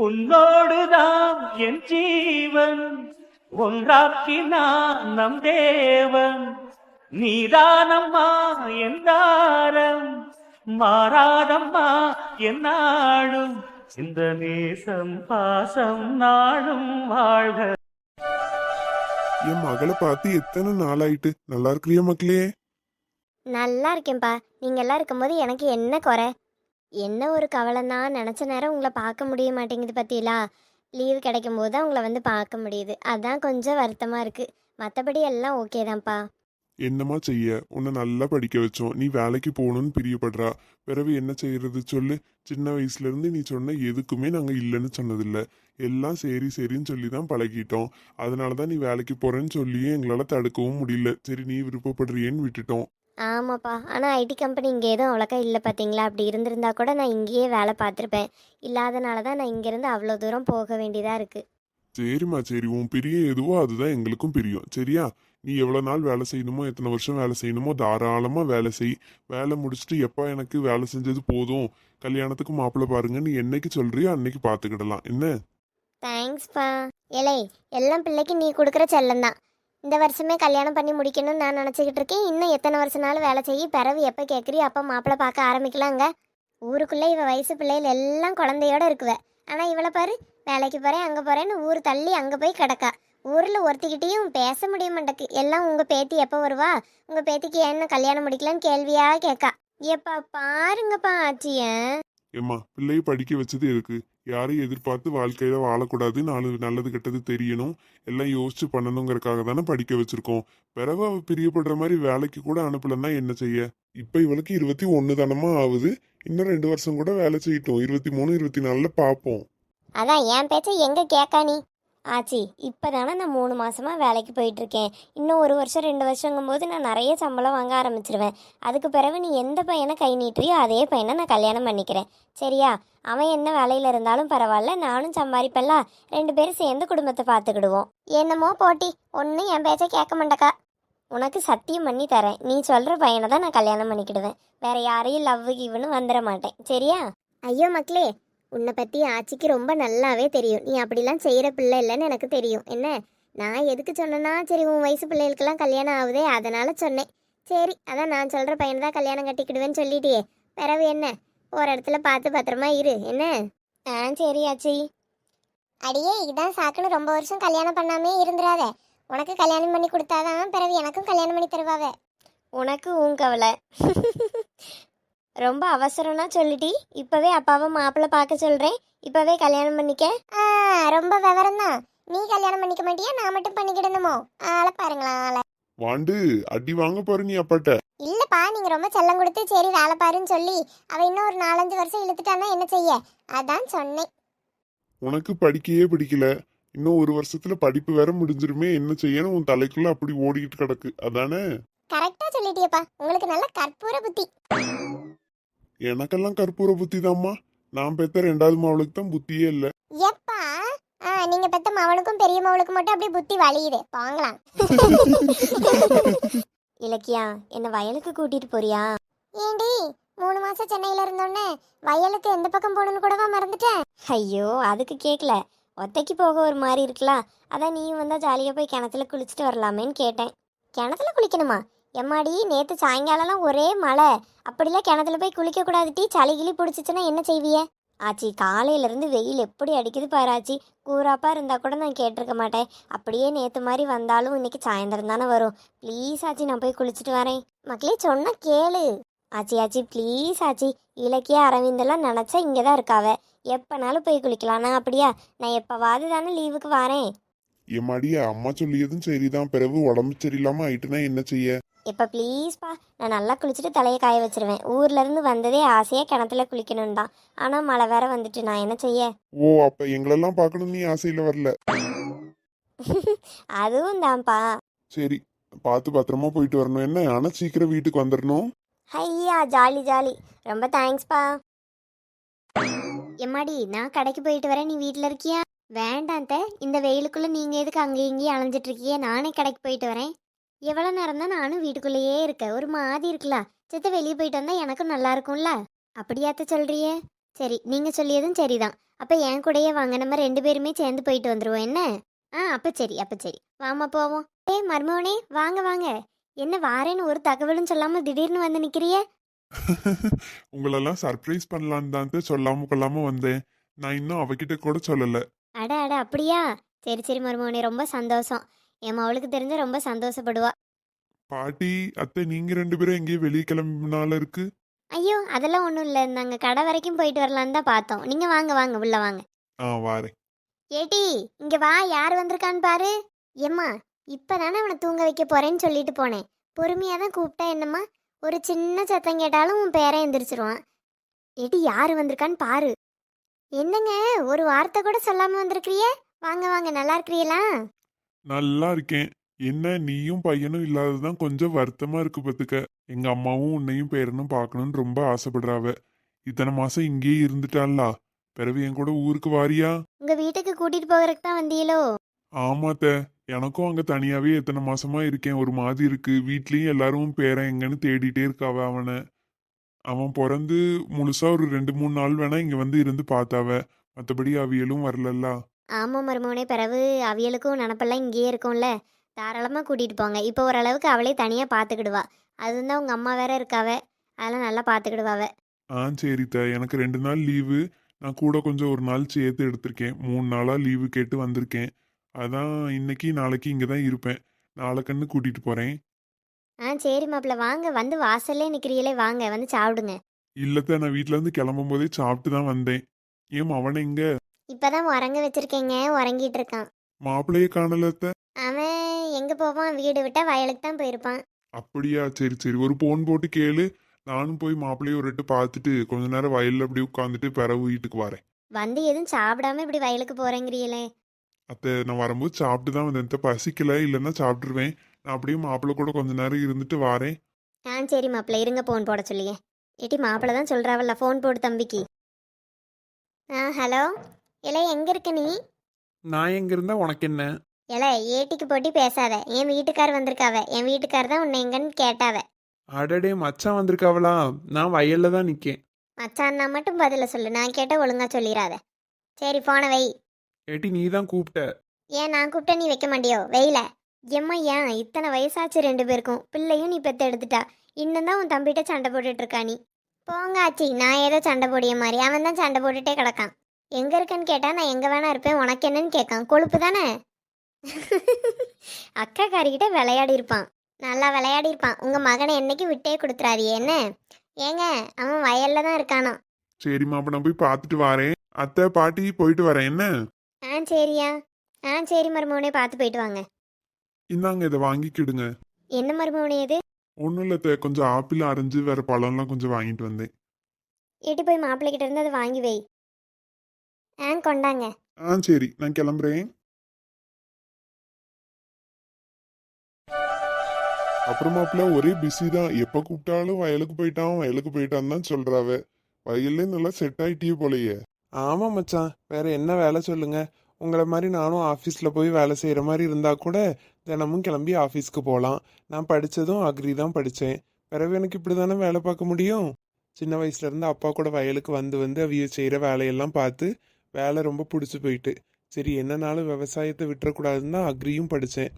உன்னோடுதான் என் ஜீவன் ஒன்றாக்கினான் நம் தேவன். நீதானம்மா என் தாரம் மாறாதம்மா என் நாடும் இந்த நேசம் பாசம் நாடும் வாழ்க. என் மகளை பார்த்து எத்தனை நாளாயிட்டு. நல்லா இருக்கிறியா மக்களே? நல்லா இருக்கேன்ப்பா. நீங்க எல்லாம் இருக்கும்போது எனக்கு என்ன குறை? என்ன ஒரு கவலைன்னா, நினச்ச நேரம் உங்களை பார்க்க முடிய மாட்டேங்குது பத்தியலா. லீவு கிடைக்கும் போது தான் உங்களை வந்து பார்க்க முடியுது. அதான் கொஞ்சம் வருத்தமாக இருக்குது. மற்றபடி எல்லாம் ஓகே தான்ப்பா. என்னம்மா செய்ய, உன்னை நல்லா படிக்க வச்சோம். நீ வேலைக்கு போகணும்னு பிரியப்படுறா. பிறகு என்ன செய்யறது சொல்லு? சின்ன வயசுல இருந்து நீ சொன்ன எதுக்குமே நாங்க இல்லைன்னு சொன்னதில்ல. எல்லாம் சரி சரின்னு சொல்லி தான் பழகிட்டோம். அதனாலதான் நீ வேலைக்கு போறேன்னு சொல்லியும் எங்களால தடுக்கவும் முடியல. சரி நீ விருப்பப்படுறியேன்னு விட்டுட்டோம். ஆமாப்பா, ஆனால் ஐடி கம்பெனி இங்கே எதுவும் அவ்வளோக்கா இல்லை பார்த்தீங்களா. அப்படி இருந்திருந்தா கூட நான் இங்கேயே வேலை பார்த்துருப்பேன். இல்லாதனால தான் நான் இங்கேருந்து அவ்வளோ தூரம் போக வேண்டியதாக இருக்குது. சரிம்மா சரி, உன் பிரியம் எதுவோ அதுதான் எங்களுக்கும் பிரியம். சரியா? நீ எவ்வளவு நாள் வேலை செய்யணுமோ, எத்தனை வருஷம் வேலை செய்யணுமோ தாராளமா வேலை செய். வேலை முடிச்சுட்டு எப்பா எனக்கு வேலை செஞ்சது போதும், கல்யாணத்துக்கு மாப்பிள்ளை பாருங்கன்னு என்னைக்கு சொல்றியோ அன்னைக்கு பாத்துக்கிடலாம். என்ன? தேங்க்ஸ்ப்பா. ஏலே, எல்லாம் பிள்ளைக்கு நீ கொடுக்குற செல்லம்தான். இந்த வருஷமே கல்யாணம் பண்ணி முடிக்கணும்னு நான் நினச்சிக்கிட்டு இருக்கேன். இன்னும் எத்தனை வருஷ நாள் வேலை செய்ய, பிறவு எப்போ கேட்குறியோ அப்போ மாப்பிள்ளை பார்க்க ஆரம்பிக்கலாங்க. ஊருக்குள்ளே இவ வயசு பிள்ளைகள் எல்லாம் குழந்தையோட இருக்குவ. ஆனால் இவளை பாரு, வேலைக்கு போகிறேன் அங்கே போகிறேன்னு ஊர் தள்ளி அங்கே போய் கிடக்கா. ஊரில் ஒருத்திக்கிட்டையும் பேச முடிய மாட்டேக்கு. எல்லாம் உங்கள் பேத்தி எப்போ வருவா, உங்கள் பேத்திக்கு என்ன கல்யாணம் முடிக்கலான்னு கேள்வியாக கேட்கா. எப்பா பாருங்கப்பா ஆச்சிய. ஏம்மா, பிள்ளையை படிக்க வச்சது எதுக்கு? யாரையும் எதிர்பார்த்து வாழ்க்கையில வாழக்கூடாது, நாலு நல்லது கெட்டது தெரியணும், எல்லாம் யோசிச்சு பண்ணணுங்கிறதுக்காக தானே படிக்க வச்சிருக்கோம். பிறகு அவ பிரியப்படுற மாதிரி வேலைக்கு கூட அனுப்பலன்னா என்ன செய்ய? இப்ப இவளுக்கு 21 தானமா ஆகுது. இன்னும் 2 வருஷம் கூட வேலை செய்யட்டும். 23 24 பார்ப்போம். அதான் என் பேச்சை எங்கே கேட்கா நீ? ஆச்சி, இப்போ தானே நான் 3 மாதமாக வேலைக்கு போயிட்டுருக்கேன். இன்னும் 1 வருஷம் 2 வருஷங்கும் போது நான் நிறைய சம்பளம் வாங்க ஆரம்பிச்சிருவேன். அதுக்கு பிறகு நீ எந்த பையனை கை நீட்டுறியோ அதே பையனை நான் கல்யாணம் பண்ணிக்கிறேன். சரியா? அவன் என்ன வேலையில் இருந்தாலும் பரவாயில்ல, நானும் சம்பாதிப்பல்ல. 2 பேரும் சேர்ந்து குடும்பத்தை பார்த்துக்கிடுவோம். என்னமோ போட்டி, ஒன்றும் என் பேச்சை கேட்க மாட்டக்கா. உனக்கு சத்தியம் பண்ணி தரேன், நீ சொல்கிற பையனை தான் நான் கல்யாணம் பண்ணிக்கிடுவேன். வேற யாரையும் லவ் கிவ்னு வந்துட மாட்டேன். சரியா? ஐயோ மக்களே, உன்னை பற்றி ஆச்சிக்கு ரொம்ப நல்லாவே தெரியும். நீ அப்படிலாம் செய்கிற பிள்ளை இல்லைன்னு எனக்கு தெரியும். என்ன, நான் எதுக்கு சொன்னேன்னா, சரி உன் வயசு பிள்ளைகளுக்கெல்லாம் கல்யாணம் ஆகுதே அதனால சொன்னேன். சரி, அதான் நான் சொல்கிற பையனை தான் கல்யாணம் கட்டிக்கிடுவேன்னு சொல்லிட்டியே. பிறகு என்ன, ஒரு இடத்துல பார்த்து பத்திரமா இரு. என்ன? சரி ஆச்சி. அடியே, இதான் சாக்குன்னு ரொம்ப வருஷம் கல்யாணம் பண்ணாமே இருந்துடாத. உனக்கு கல்யாணம் பண்ணி கொடுத்தாதான் பிறகு எனக்கும் கல்யாணம் பண்ணி தருவாவே. உனக்கு உன் கவலை. ரொம்ப அவசரம்னா சொல்லிட்டி. இப்பவே அப்பாவை மாப்பிள்ளை பார்க்க சொல்றேன். இப்பவே கல்யாணம் பண்ணிக்க. ரொம்ப விவரம் தான். நீ கல்யாணம் பண்ணிக்க மாட்டியா, நான் மட்டும் பண்ணிக்கிடணுமோ? ஆளை பாருங்களா ஆளை. வாண்டு அடி வாங்க பாரு நீ அப்பாட்ட. இல்லப்பா, நீங்க ரொம்ப செல்லம் கொடுத்து சரி வேலை பாருன்னு சொல்லி அவ இன்னும் ஒரு 4-5 வருஷம் இழுத்துட்டானா என்ன செய்ய? அதான் சொன்னேன். உனக்கு படிக்கையே பிடிக்கல, இன்னும் 1 வருஷத்துல படிப்பு வேற முடிஞ்சிருமே, என்ன செய்யணும்? உன் தலைக்குள்ள அப்படி ஓடிக்கிட்டு கிடக்கு. அதானே? கரெக்டா சொல்லிட்டியப்பா, உங்களுக்கு நல்ல கற்பூர புத்தி. எனக்கெல்லாம் கற்பூர புத்தி தான்மா. நான் பெத்த 2வது மாவளுக்கு தான் புத்தியே இல்ல. எப்பா, நீங்க பெத்த மவனுக்கும் பெரிய மவளுக்கு மட்டும் அப்படியே புத்தி வலியுது. வாங்கலாம். இலக்கியா, என்ன வயலுக்கு கூட்டிட்டு போறியா? ஏண்டி, 3 மாசம் சென்னையில இருந்தோன்னே வயலுக்கு எந்த பக்கம் போகணும்னு கூடவா மறந்துட்டேன்? ஐயோ, அதுக்கு கேட்கல. ஒத்தைக்கு போக ஒரு மாதிரி இருக்கலாம். அதான் நீயும் வந்தா ஜாலியா போய் கிணத்துல குளிச்சுட்டு வரலாமேன்னு கேட்டேன். கிணத்துல குளிக்கணுமா? எம்மாடி, நேற்று சாயங்காலம்லாம் ஒரே மழை. அப்படிலாம் கிணத்துல போய் குளிக்க கூடாது டீ. சளி கிளி பிடிச்சிச்சுன்னா என்ன செய்விய? ஆச்சி, காலையிலேருந்து வெயில் எப்படி அடிக்குது பாராச்சி. கூறாப்பா இருந்தால் கூட நான் கேட்டிருக்க மாட்டேன். அப்படியே நேற்று மாதிரி வந்தாலும் இன்னைக்கு சாயந்தரம் தானே வரும். ப்ளீஸ் ஆச்சி, நான் போய் குளிச்சுட்டு வரேன். மக்களே சொன்னா கேளு. ஆச்சி ஆச்சி ப்ளீஸ் ஆச்சி. இலக்கியா அரவிந்தெல்லாம் நினச்சா இங்கே தான் இருக்காவ. எப்போனாலும் போய் குளிக்கலாம்னா அப்படியா? நான் எப்போவாது தானே லீவுக்கு வரேன். எம்மாடியா, அம்மா சொல்லியதும் சரிதான். பிறகு உடம்பு சரியில்லாம ஆயிட்டுனா என்ன செய்ய? இப்போ ப்ளீஸ்ப்பா, நான் நல்லா குளிச்சுட்டு தலையை காய வச்சிருவேன். ஊர்லேருந்து வந்ததே ஆசையாக கிணத்துல குளிக்கணும் தான். ஆனால் மழை வேற வந்துட்டு நான் என்ன செய்ய? ஓ, அப்ப எங்களெல்லாம் பார்க்கணும் நீ ஆசையில வரல. அதுவும் தான்ப்பா. சரி, பார்த்து பத்திரமா போயிட்டு வரணும். என்ன, ஆனா சீக்கிரம் வீட்டுக்கு வந்துடணும். ஐயா, ஜாலி ஜாலி. ரொம்ப தேங்க்ஸ்ப்பா. எம்மாடி, நான் கடைக்கு போயிட்டு வரேன், நீ வீட்டில் இருக்கியா? வேண்டாம் தே, இந்த வெயிலுக்குள்ளே நீங்கள் எதுக்கு அங்கேயும் இங்கேயும் அலைஞ்சிட்டு இருக்கிய? நானே கடைக்கு போயிட்டு வரேன். எவ்வளோ நேரம் தான் நானும் வீட்டுக்குள்ளேயே இருக்க, ஒரு மாதிரி இருக்கலாம். சித்த வெளியே போயிட்டு வந்தால் எனக்கும் நல்லா இருக்கும்ல. அப்படியாத்த சொல்கிறியே? சரி, நீங்கள் சொல்லியதும் சரிதான். அப்போ என் கூடயே வாங்க, நம்ம 2 பேருமே சேர்ந்து போயிட்டு வந்துடுவோம் என்ன? அப்போ சரி, அப்போ சரி, வாமா போவோம். மருமவனே வாங்க வாங்க. என்ன வாரேன்னு ஒரு தகவலும் சொல்லாமல் திடீர்னு வந்து நிற்கிறிய? உங்களெல்லாம் சர்ப்ரைஸ் பண்ணலான்னு தான் சொல்லாம கொள்ளாம வந்தேன். நான் இன்னும் அவகிட்ட கூட சொல்லல. அட அட அப்படியா? சரி சரி மருமவனே, ரொம்ப சந்தோஷம். என் மவளுக்கு தெரிஞ்ச ரொம்ப சந்தோஷப்படுவா. பாட்டி, அத்தை, நீங்க 2 பேரும் எங்கேயும் வெளியே கிளம்பினால இருக்கு. ஐயோ அதெல்லாம் ஒன்றும் இல்லை, நாங்கள் கடை வரைக்கும் போயிட்டு வரலான்னு தான் பார்த்தோம். நீங்கள் வாங்க வாங்க உள்ள வாங்க. வாரேன். ஏட்டி இங்கே வா, யார் வந்திருக்கான்னு பாரு. ஏம்மா இப்போ தானே அவனை தூங்க வைக்க போறேன்னு சொல்லிட்டு போனேன். பொறுமையாக தான் கூப்பிட்டா என்னம்மா? ஒரு சின்ன சத்தம் கேட்டாலும் உன் பேரை எந்திரிச்சிருவான். ஏட்டி யார் வந்திருக்கான்னு பாரு. என்னங்க ஒரு வார்த்தை கூட சொல்லாமல் வந்திருக்கிறியே? வாங்க வாங்க, நல்லா இருக்கிறீங்களா? நல்லா இருக்கேன். என்ன நீயும் பையனும் இல்லாததுதான் கொஞ்சம் வருத்தமா இருக்கு பத்துக்க. எங்க அம்மாவும் உன்னையும் பேரனும் பார்க்கணும்னு ரொம்ப ஆசைப்படுறாவ. இத்தனை மாசம் இங்கேயே இருந்துட்டாளா? பிறகு என் கூட ஊருக்கு வாரியா? உங்கள் வீட்டுக்கு கூட்டிகிட்டு போகிறதுக்கு தான் வந்தீங்களோ? ஆமாத்த, எனக்கும் அங்க தனியாவே எத்தனை மாசமா இருக்கேன். ஒரு மாதிரி இருக்கு. வீட்லயும் எல்லாரும் பேரன் எங்கன்னு தேடிட்டே இருக்காவ அவனை. அவன் பிறந்து முழுசா ஒரு 2-3 நாள் வேணா இங்க வந்து இருந்து பார்த்தாவ. மற்றபடி அவியலும் வரலல்ல. ஆமாம் மருமவனே, பிறகு அவியலுக்கும் நினப்பெல்லாம் இங்கேயே இருக்கும்ல. தாராளமாக கூட்டிகிட்டு போங்க. இப்போ ஓரளவுக்கு அவளே தனியாக பார்த்துக்கிடுவா. அதுதான் உங்கள் அம்மா வேற இருக்காவ, அதெல்லாம் நல்லா பார்த்துக்கிடுவாவ. சரித்த, எனக்கு 2 நாள் லீவு. நான் கூட கொஞ்சம் ஒரு நாள் சேர்த்து எடுத்திருக்கேன். 3 நாளா லீவு கேட்டு வந்திருக்கேன். அதான் இன்னைக்கு நாளைக்கு இங்கே தான் இருப்பேன். நாளைக்கன்னு கூட்டிட்டு போறேன். சரி மாப்பிள்ள, வாங்க வந்து வாசல்லே நிற்கிறீங்களே, வாங்க வந்து சாப்பிடுங்க. இல்லத்த, நான் வீட்ல இருந்து கிளம்பும் போதே சாப்பிட்டு தான் வந்தேன். ஏன் அவனை எங்க? இப்பதான் உறங்க வச்சிருக்கேங்க, உறங்கிட்டு இருக்கான். மாப்பிள்ளையே காணலத்த. அவன் எங்கே போவான்? வீடு விட்டா வயலுக்கு தான் போயிருப்பான். அப்படியா? சரி சரி, ஒரு போன் போட்டு கேளு. நானும் போய் மாப்பிள்ளைய ஒரு எட்டு பார்த்துட்டு கொஞ்ச நேரம் வயல்ல அப்படி உட்காந்துட்டு பிறகு வீட்டுக்கு வரேன். வந்து எதுவும் சாப்பிடாம இப்படி வயலுக்கு போறேங்கிறீங்களே? அத்தை, நான் வரும்போது சாப்பிட்டு தான் வந்தேன். பசிக்கல, இல்லைன்னா சாப்பிட்டுருவேன். நான் அப்படியே மாப்பிள்ளை கூட கொஞ்ச நேரம் இருந்துட்டு வாரேன். சரி மாப்பிள்ள, இருங்க ஃபோன் போட சொல்லியே. ஏட்டி மாப்பிள்ள தான் சொல்கிறாவல்ல, ஃபோன் போடு தம்பிக்கு. ஹலோ. இலை எங்கே இருக்க நீ? நான் எங்க இருந்தா உனக்கு என்ன? இலை ஏட்டிக்கு போட்டி பேசாத. என் வீட்டுக்கார் வந்திருக்காவ, என் வீட்டுக்கார் தான் உன்னை எங்கன்னு கேட்டாவ. அடடே, மச்சான் வந்திருக்காவளா? நான் வயல்ல தான் நிக்கேன். மச்சான்னா மட்டும் பதில சொல்லு, நான் கேட்ட ஒழுங்கா சொல்லிடாத. சரி போன வை. ஏட்டி நீ தான் கூப்பிட்ட. ஏன் நான் கூப்பிட்ட நீ வைக்க மாட்டியோ? வெயில எம்மா, ஏன் இத்தனை வயசாச்சு 2 பேருக்கும்? பிள்ளையும் நீ பெற்று எடுத்துட்டா. இன்னும் தான் உன் தம்பிகிட்ட சண்டை போட்டுட்டு இருக்கா நீ. போங்க ஆச்சி, நான் ஏதோ சண்டை போடிய மாதிரி, அவன் தான் சண்டை போட்டுட்டே கிடக்கான். எங்க இருக்கன்னு கேட்டா நான் எங்க வேணா இருப்பேன், உனக்கு என்னன்னு கேட்கான். கொழுப்பு தானே. அக்கா காரிக்கிட்ட விளையாடி இருப்பான், நல்லா விளையாடி இருப்பான். உங்க மகனை என்னைக்கு விட்டே கொடுத்துறாரு என்ன? ஏங்க அவன் வயல்ல தான் இருக்கானோ. சரிம்மா, அப்ப நான் போய் பார்த்துட்டு வரேன். அத்தை, பாட்டி, போயிட்டு வரேன் என்ன? சரியா. சரி மருமவனே, பார்த்து போயிட்டு வாங்க. இந்தாங்க, இதை வாங்கிக்கிடுங்க. என்ன மருமவனே இது? ஒன்றும் இல்லை, கொஞ்சம் ஆப்பிள் அரைஞ்சு வேற பழம்லாம் கொஞ்சம் வாங்கிட்டு வந்தேன். ஏட்டி போய் மாப்பிள்ளைகிட்ட இருந்து அதை வாங்கி வை. கொண்டாங்க. சரி, நான் கிளம்புறேன். அப்புறமாப்புல ஒரே பிஸி தான். எப்ப கூப்பிட்டாலும் வயலுக்கு போயிட்டான் வயலுக்கு போயிட்டான்னு தான் சொல்றாவ. வயல்ல நல்லா செட் ஆயிட்டியே போலயே. ஆமா மச்சான், வேற என்ன வேலை சொல்லுங்க? உங்களை மாதிரி நானும் ஆஃபீஸில் போய் வேலை செய்கிற மாதிரி இருந்தால் கூட தினமும் கிளம்பி ஆஃபீஸ்க்கு போகலாம். நான் படித்ததும் அக்ரி தான் படித்தேன். பிறகு எனக்கு இப்படி தானே வேலை பார்க்க முடியும்? சின்ன வயசுலேருந்து அப்பா கூட வயலுக்கு வந்து வந்து அவிய செய்கிற வேலையெல்லாம் பார்த்து வேலை ரொம்ப பிடிச்சி போயிட்டு, சரி என்னனாலும் விவசாயத்தை விட்டுறக்கூடாதுன்னு தான் அக்ரியும் படித்தேன்.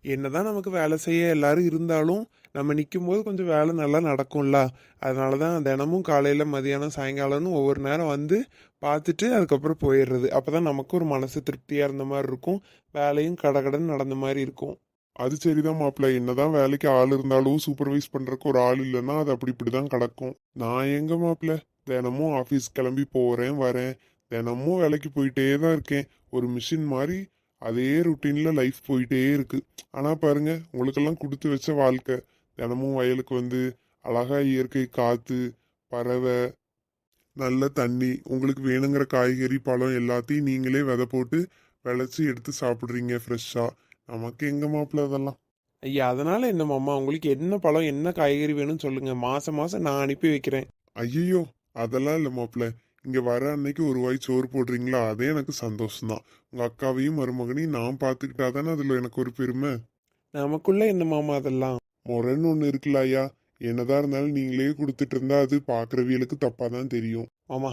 என்னதான் நமக்கு வேலை செய்ய எல்லாரும் இருந்தாலும் நம்ம நிற்கும் போது கொஞ்சம் வேலை நல்லா நடக்கும்ல. அதனால தான் தினமும் காலையில் மதியானம் சாயங்காலம்னு ஒவ்வொரு நேரம் வந்து பார்த்துட்டு அதுக்கப்புறம் போயிடுறது. அப்போ தான் நமக்கு ஒரு மனசு திருப்தியாக இருந்த மாதிரி இருக்கும், வேலையும் கடகடன்னு நடந்த மாதிரி இருக்கும். அது சரிதான் மாப்பிள்ள. என்னதான் வேலைக்கு ஆள் இருந்தாலும் சூப்பர்வைஸ் பண்றதுக்கு ஒரு ஆள் இல்லைன்னா அது அப்படி இப்படிதான் கிடக்கும். நான் எங்க மாப்பிள்ள, தினமும் ஆஃபீஸ் கிளம்பி போறேன் வரேன். தினமும் வேலைக்கு போயிட்டே தான் இருக்கேன். ஒரு மிஷின் மாதிரி அதே ருட்டீன்ல லைஃப் போயிட்டே இருக்கு. ஆனா பாருங்க, உங்களுக்கெல்லாம் கொடுத்து வச்ச வாழ்க்கை. தினமும் வயலுக்கு வந்து அழகா இயற்கை காத்து, பறவை, நல்ல தண்ணி, உங்களுக்கு வேணுங்கிற காய்கறி பழம் எல்லாத்தையும் நீங்களே விதை போட்டு விளைச்சி எடுத்து சாப்பிட்றீங்க ஃப்ரெஷ்ஷா. நமக்கு எங்க மாப்பிள்ள அதெல்லாம். ஐயா அதனால என்ன மாமா, உங்களுக்கு என்ன பழம் என்ன காய்கறி வேணும்னு சொல்லுங்க, மாசம் மாசம் நான் அனுப்பி வைக்கிறேன். ஐயோ, அதெல்லாம் இல்லை மாப்பிள்ள. இங்க வர அன்னைக்கு ஒரு வாய் சோறு போடுறீங்களா, அதே எனக்கு சந்தோஷம்தான். உங்க அக்காவையும் மருமகனையும் நான் பார்த்துக்கிட்டாதானே அதுல எனக்கு ஒரு பெருமை. நமக்குள்ள என்ன மாமா அதெல்லாம்? முறைன்னு ஒன்று இருக்குல்ல ஐயா. என்னதான் இருந்தாலும் நீங்களே கொடுத்துட்டு இருந்தா அது பாக்குறவியலுக்கு தப்பா தான் தெரியும். மாமா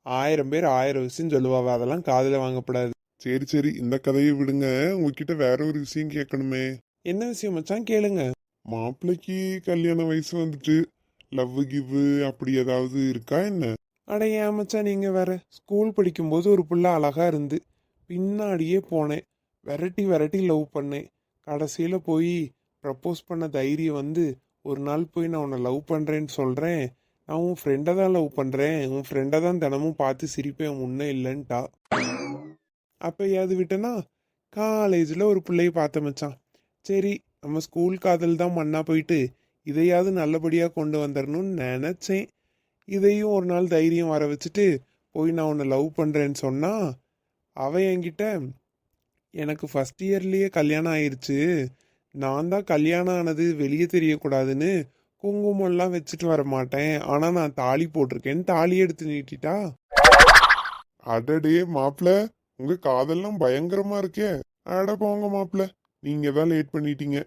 1000 பேர் 1000 விஷயம் சொல்லுவாவ, அதெல்லாம் காதுல வாங்கக்கூடாது. சரி சரி, இந்த கதையை விடுங்க. உங்ககிட்ட வேற ஒரு விஷயம் கேட்கணுமே. என்ன விஷயம் மச்சான், கேளுங்க. மாப்பிள்ளைக்கு கல்யாண வயசு வந்துட்டு, லவ் கிவ் அப்படி ஏதாவது இருக்கா என்ன? அட ஏன் மச்சான் நீங்க வேற. ஸ்கூல் படிக்கும்போது ஒரு புள்ள அழகா இருந்து பின்னாடியே போனேன், விரட்டி விரட்டி லவ் பண்ணேன். கடைசியில் போய் ப்ரப்போஸ் பண்ண தைரியம் வந்து ஒரு நாள் போய் நான் உன்னை லவ் பண்ணுறேன்னு சொல்கிறேன், நான் உன் ஃப்ரெண்டை தான் லவ் பண்ணுறேன், உன் ஃப்ரெண்டை தான் தினமும் பார்த்து சிரிப்பேன் உன்னை இல்லைன்ட்டா. அப்போ ஏது விட்டேன்னா காலேஜில் ஒரு பிள்ளைய பார்த்த மச்சான். சரி, நம்ம ஸ்கூல் காதல் தான் மண்ணா போயிட்டு இதையாவது நல்லபடியாக கொண்டு வந்துடணும்னு நினச்சேன். இதையும் ஒரு நாள் தைரியம் வர வச்சுட்டு போய் நான் உன்னை லவ் பண்ணுறேன்னு சொன்னா, அவ என்கிட்ட எனக்கு ஃபர்ஸ்ட் இயர்லேயே கல்யாணம் ஆயிருச்சு, நான் தான் கல்யாணம் ஆனது வெளியே தெரியக்கூடாதுன்னு குங்குமம்லாம் வச்சுட்டு வர மாட்டேன், ஆனால் நான் தாலி போட்டிருக்கேன்னு தாலி எடுத்து நீட்டிட்டா. அடடே மாப்பிள்ள, உங்க காதெல்லாம் பயங்கரமா இருக்கே. அட போங்க மாப்பிள்ள, நீங்க தான் லேட் பண்ணிட்டீங்க.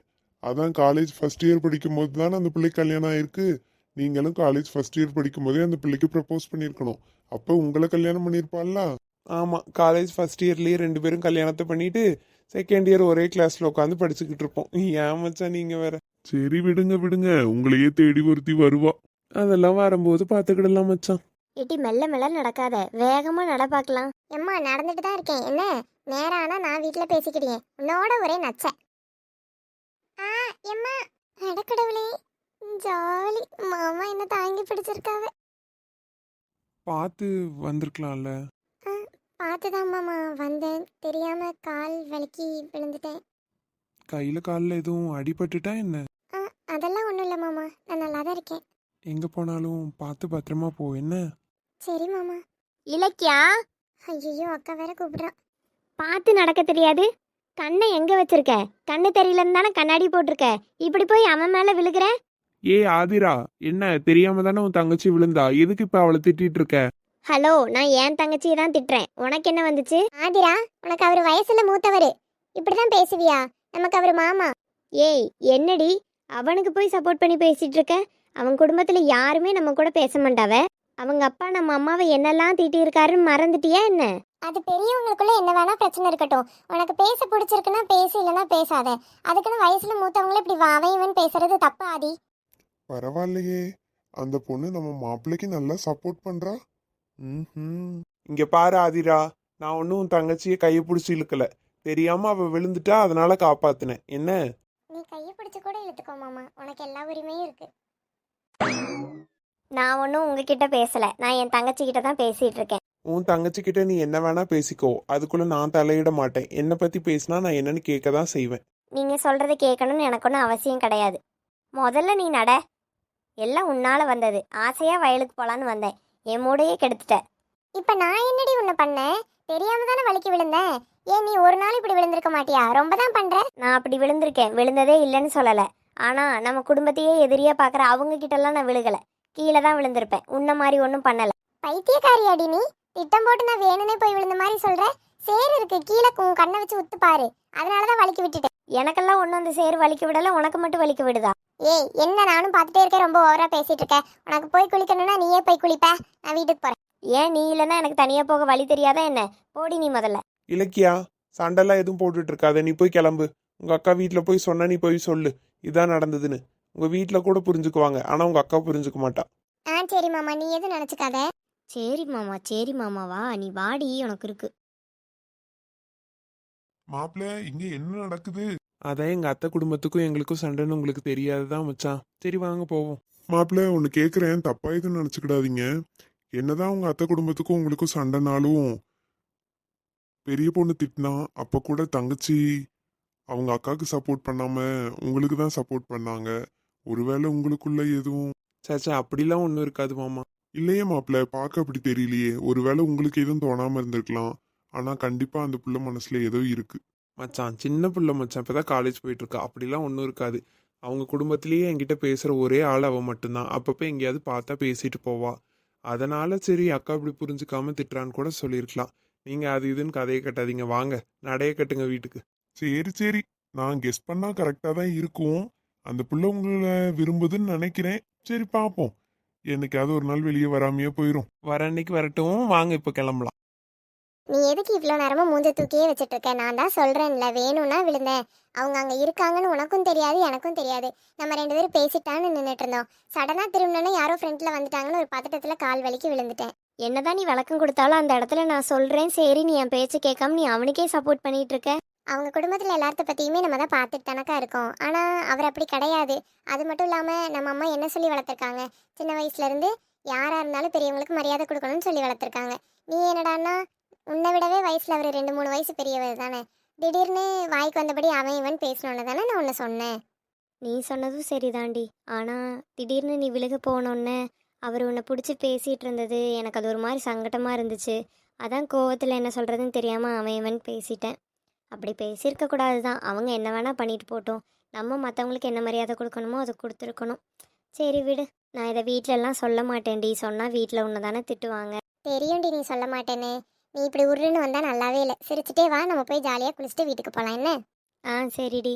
அதான் காலேஜ் ஃபர்ஸ்ட் இயர் படிக்கும் போது தானே அந்த பிள்ளைக்கு கல்யாணம் ஆயிருக்கு. நீங்களும் காலேஜ் ஃபர்ஸ்ட் இயர் படிக்கும் போதே அந்த பிள்ளைக்கு ப்ரப்போஸ் பண்ணியிருக்கணும். அப்போ உங்களை கல்யாணம் பண்ணியிருப்பாள்ல. ஆமாம், காலேஜ் ஃபர்ஸ்ட் இயர்லேயே 2 பேரும் கல்யாணத்தை பண்ணிட்டு செகண்ட் இயர் ஒரே கிளாஸில் உட்காந்து படிச்சுக்கிட்டு இருப்போம். ஏன் மச்சான் நீங்கள் வேற. சரி விடுங்க விடுங்க, உங்களையே தேடி ஒருத்தி வருவா. அதெல்லாம் வரும்போது பார்த்துக்கிடலாம் மச்சான். ஏட்டி மெல்ல மெல்ல நடக்காத, வேகமா நட பார்க்கலாம். எம்மா நடந்துட்டு தான் இருக்கேன், என்ன நேரம் ஆனா நான் வீட்டுல பேசிக்கிட்டேன், உன்னோட ஒரே நச்ச. எம்மா அடக்கடவுளே, ஜாலி மாமா என்ன தாங்கி பிடிச்சிருக்காவ. பார்த்து வந்திருக்கலாம்ல. பார்த்துதான் மாமா வந்தேன், தெரியாம கால் வலிக்கி விழுந்துட்டேன். கையில் காலில் எதுவும் அடிபட்டுட்டா என்ன? அதெல்லாம் ஒன்றும் இல்லை மாமா, நான் நல்லா தான் இருக்கேன். எங்கே போனாலும் பார்த்து பத்திரமா போ என்ன. சரி மாமா. இலக்கியா, ஐயோ அக்கா வேற கூப்பிடுறான். பார்த்து நடக்க தெரியாது, கண்ணை எங்க வச்சிருக்க? கண்ணு தெரியலன்னு தானே கண்ணாடி போட்டிருக்க, இப்படி போய் அவன் மேல விழுகிற. ஏ ஆதிரா, என்ன தெரியாம தானே உன் தங்கச்சி விழுந்தா, எதுக்கு இப்போ அவளை திட்டிட்டு இருக்க? ஹலோ, நான் என் தங்கச்சியை தான் திட்டுறேன், உனக்கு என்ன வந்துச்சு? ஆதிரா, உனக்கு அவர் வயசுல மூத்தவர், இப்படிதான் பேசுவியா? நமக்கு அவர் மாமா. ஏய் என்னடி, அவனுக்கு போய் சப்போர்ட் பண்ணி பேசிட்டு இருக்க? அவன் குடும்பத்துல யாருமே நம்ம கூட பேச மாட்டாவ. அவங்க அப்பா நம்ம அம்மாவை என்னெல்லாம் தீட்டி இருக்காருன்னு மறந்துட்டியா என்ன? அது பெரியவங்களுக்குள்ள என்ன வேணா பிரச்சனை இருக்கட்டும், உனக்கு பேச பிடிச்சிருக்குன்னா பேசு, இல்லைன்னா பேசாத. அதுக்குன்னு வயசுல மூத்தவங்கள இப்படி அவன் பேசுறது தப்பு ஆதி. பரவாயில்லையே, அந்த பொண்ணு நம்ம மாப்பிள்ளைக்கு நல்லா சப்போர்ட் பண்றா. இங்க பாரு ஆதிரா, நான் ஒன்றும் உன் தங்கச்சியை கையை பிடிச்சி இழுக்கல, தெரியாம அவ விழுந்துட்டா அதனால காப்பாத்தினேன் என்ன. நீ கையை பிடிச்சு கூட இழுத்துக்கோ மாமா, உனக்கு எல்லா உரிமையும் இருக்கு. நான் ஒன்றும் உங்ககிட்ட பேசல, நான் என் தங்கச்சி கிட்ட தான் பேசிட்டு இருக்கேன். உன் தங்கச்சி கிட்ட நீ என்ன வேணா பேசிக்கோ, அதுக்குள்ள நான் தலையிட மாட்டேன். என்னை பத்தி பேசினா நான் என்னன்னு கேட்க தான் செய்வேன். நீங்க சொல்றதை கேட்கணும்னு எனக்கு ஒன்றும் அவசியம் கிடையாது. முதல்ல நீ நட, எல்லாம் உன்னால வந்தது. ஆசையா வயலுக்கு போலான்னு வந்தேன், என் மூடையே கெடுத்துட்ட. இப்ப நான் என்னடி உன்னை பண்ணேன்? தெரியாம தானே வலிக்கு விழுந்தேன். ஏன் நீ ஒரு நாள் இப்படி விழுந்திருக்க மாட்டியா? ரொம்ப தான் பண்ற. நான் அப்படி விழுந்திருக்கேன், விழுந்ததே இல்லைன்னு சொல்லல. ஆனா நம்ம குடும்பத்தையே எதிரியா பாக்குற அவங்க கிட்ட எல்லாம் நான் விழுகல, கீழே தான் விழுந்திருப்பேன். உன்ன மாதிரி ஒன்றும் பண்ணல. பைத்தியக்காரி அடி நீ, திட்டம் போட்டு நான் வேணும்னே போய் விழுந்த மாதிரி சொல்ற. சேரு இருக்கு கீழே, கண்ணை வச்சு உத்து பாரு, அதனாலதான் வலிக்கு விட்டுட்டேன். எனக்கெல்லாம் ஒன்றும் அந்த சேரு வலிக்க விடல, உனக்கு மட்டும் வலிக்க விடுதா? ஏய் என்ன, நானும் பார்த்துட்டே இருக்கேன், ரொம்ப ஓவரா பேசிட்டு இருக்க. உனக்கு போய் குளிக்கணும்னா நீயே போய் குளிப்ப, நான் வீட்டுக்கு போறேன். ஏன் நீ இல்லைன்னா எனக்கு தனியா போக வழி தெரியாதா என்ன? போடி நீ முதல்ல. இலக்கியா, சண்டெல்லாம் எதுவும் போட்டுட்டு இருக்காத, நீ போய் கிளம்பு. உங்க அக்கா வீட்டில் போய் சொன்னா நீ போய் சொல்லு இதான் நடந்ததுன்னு. உங்க வீட்டில் கூட புரிஞ்சுக்குவாங்க, ஆனா உங்க அக்கா புரிஞ்சுக்க மாட்டா. சரி மாமா, நீ எதுவும் நினைச்சுக்காத. சரி மாமா, சரி மாமாவா, நீ வாடி, உனக்கு இருக்கு. மாப்பிள்ள, இங்க என்ன நடக்குது? அதான் எங்க அத்தை குடும்பத்துக்கும் எங்களுக்கும் சண்டைன்னு உங்களுக்கு தெரியாதுதான் மச்சான். சரி வாங்க போவோம். மாப்பிள்ள, ஒன்னு கேக்குறேன், தப்பா எதுவும் நினைச்சுக்கிடாதீங்க. என்னதான் உங்க அத்தை குடும்பத்துக்கும் உங்களுக்கும் சண்டைனாலும், பெரிய பொண்ணு திட்டினா அப்ப கூட தங்கச்சி அவங்க அக்காவுக்கு சப்போர்ட் பண்ணாம உங்களுக்கு தான் சப்போர்ட் பண்ணாங்க. ஒருவேளை உங்களுக்குள்ள எதுவும்? சேச்சா, அப்படிலாம் ஒன்றும் இருக்காது மாமா. இல்லையே மாப்பிள்ள, பார்க்க அப்படி தெரியலையே. ஒருவேளை உங்களுக்கு எதுவும் தோணாம இருந்திருக்கலாம், ஆனா கண்டிப்பா அந்த புள்ள மனசுல ஏதோ இருக்கு. மச்சான் சின்ன பிள்ளை மச்சான், இப்பதான் காலேஜ் போயிட்டு இருக்கா, அப்படிலாம் ஒன்றும் இருக்காது. அவங்க குடும்பத்திலேயே என்கிட்ட பேசுற ஒரே ஆள் அவ மட்டும்தான். அப்பப்போ எங்கேயாவது பார்த்தா பேசிட்டு போவா. அதனால சரி அக்கா இப்படி புரிஞ்சுக்காம திட்டுறான்னு கூட சொல்லியிருக்கலாம். நீங்க அது இதுன்னு கதையை கட்டாதீங்க, வாங்க நடைய கட்டுங்க வீட்டுக்கு. சரி சரி, நான் கெஸ் பண்ணா கரெக்டா தான் இருக்கும். அந்த புள்ள உங்களை விரும்புதுன்னு நினைக்கிறேன். சரி பாப்போம். என்னைக்காவது ஒரு நாள் வெளியே வராமையே போயிரும். வர அன்னைக்கு வரட்டும், வாங்க இப்போ கிளம்பலாம். நீ எதுக்கு இவ்வளோ நேரமாக மூஞ்ச தூக்கியே வச்சுட்டு இருக்க? நான் தான் சொல்கிறேன்ல, வேணும்னா விழுந்தேன். அவங்க அங்கே இருக்காங்கன்னு உனக்கும் தெரியாது எனக்கும் தெரியாது. நம்ம 2 பேரும் பேசிட்டான்னு நின்றுட்டு இருந்தோம். சடனாக திரும்பினோன்னே யாரோ ஃப்ரெண்டில் வந்துட்டாங்கன்னு ஒரு பதட்டத்தில் கால் வலிக்கு விழுந்துட்டேன். என்னதான் நீ விளக்கம் கொடுத்தாலும் அந்த இடத்துல நான் சொல்கிறேன் சரி, நீ என் பேச்சு கேட்காம நீ அவனுக்கே சப்போர்ட் பண்ணிட்டு இருக்க. அவங்க குடும்பத்தில் எல்லாத்த பற்றியுமே நம்ம தான் பார்த்துட்டு தானக்கா இருக்கோம். ஆனால் அவர் அப்படி கிடையாது. அது மட்டும் இல்லாமல் நம்ம அம்மா என்ன சொல்லி வளர்த்துருக்காங்க, சின்ன வயசுலேருந்து யாராக இருந்தாலும் பெரியவங்களுக்கு மரியாதை கொடுக்கணும்னு சொல்லி வளர்த்துருக்காங்க. நீ என்னடான்னா உன்னை விடவே வயசில் அவர் 2-3 வயசு பெரியவர் தானே. திடீர்னு வாய்க்கு வந்தபடி அவன் இவன் பேசணுன்னு தானே நான் உன்னை சொன்னேன். நீ சொன்னதும் சரிதாண்டி. ஆனால் திடீர்னு நீ விலக போனோன்னே அவர் உன்னை பிடிச்சி பேசிகிட்டு இருந்தது எனக்கு அது ஒரு மாதிரி சங்கடமாக இருந்துச்சு. அதான் கோவத்தில் என்ன சொல்கிறதுன்னு தெரியாமல் அவன் இவன் பேசிட்டேன். அப்படி பேசியிருக்க கூடாது தான். அவங்க என்ன வேணால் பண்ணிட்டு போட்டோம். நம்ம மற்றவங்களுக்கு என்ன மரியாதை கொடுக்கணுமோ அதை கொடுத்துருக்கணும். சரி விடு, நான் இதை வீட்டிலலாம் சொல்ல மாட்டேன்டி. சொன்னால் வீட்டில் உன்னை தானே திட்டுவாங்க. தெரியும்டி நீ சொல்ல மாட்டேன்னு. நீ இப்படி உருன்னு வந்தால் நல்லாவே இல்லை. சிரிச்சுட்டே வா, நம்ம போய் ஜாலியாக குளிச்சுட்டு வீட்டுக்கு போகலாம் என்ன? ஆ சரிடி.